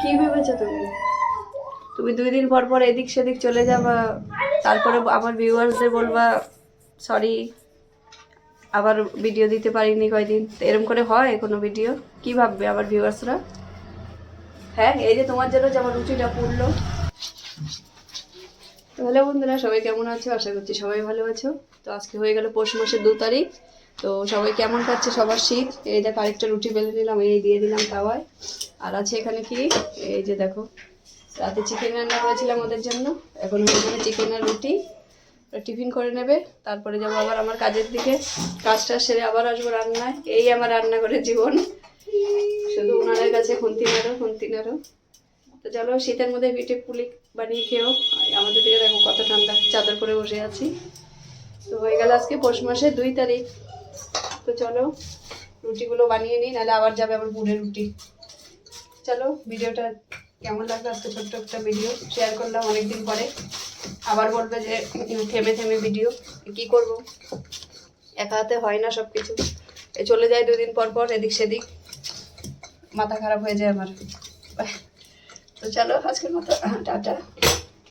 কি ভেবেছো তুমি? তুমি 2 দিন পর পর এদিক সেদিক চলে যাবা, তারপরে আমার ভিউয়ার্সদের বলবা সরি আবার ভিডিও দিতে পারিনি কয়দিন। তো এরকম করে হয় কোনো ভিডিও? কি ভাববে আবার ভিউয়ার্সরা? হ্যাঁ, এই যে তোমার জন্য যে আমার রুটিটা পুড়লো। তো হ্যালো বন্ধুরা, সবাই কেমন আছো? আশা করছি সবাই ভালো আছো। তো আজকে হয়ে গেল পৌষ মাসের 2 তারিখ। তো সবাই কেমন কাটছে সবার শীত? এই দেখো আরেকটা রুটি বেলে নিলাম, এই দিয়ে দিলাম তাওয়ায়। আর আছে এখানে কি, এই যে দেখো রাতে চিকেন রান্না করেছিলাম ওদের জন্য। এখন হয়ে যাবে চিকেন আর রুটি, টিফিন করে নেবে। তারপরে যাবো আবার আমার কাজের দিকে, কাজটা সেরে আবার আসবো রান্নায়। এই আমার রান্নাঘরের জীবন, শুধু ওনাদের কাছে খুন্তি নাড়ো। তো চলো শীতের মধ্যে পিঠে পুলি বানিয়ে খেও। আমাদের দিকে দেখো কত ঠান্ডা, চাদর পরে বসে আছি। তো হয়ে গেল আজকে পৌষ মাসের 2 তারিখ। তো চলো রুটিগুলো বানিয়ে নিই, নাহলে আবার যাবে আমার বুড়ে রুটি। চলো ভিডিওটা কেমন লাগলো, আজকে ছোট্ট একটা ভিডিও শেয়ার করলাম অনেকদিন পরে। আবার বলবে যে থেমে থেমে ভিডিও, কি করব, একা হাতে হয় না সব কিছু। চলে যায় 2 দিন পর পর এদিক সেদিক, মাথা খারাপ হয়ে যায় আমার। তো চলো আজকের মতো টাটা।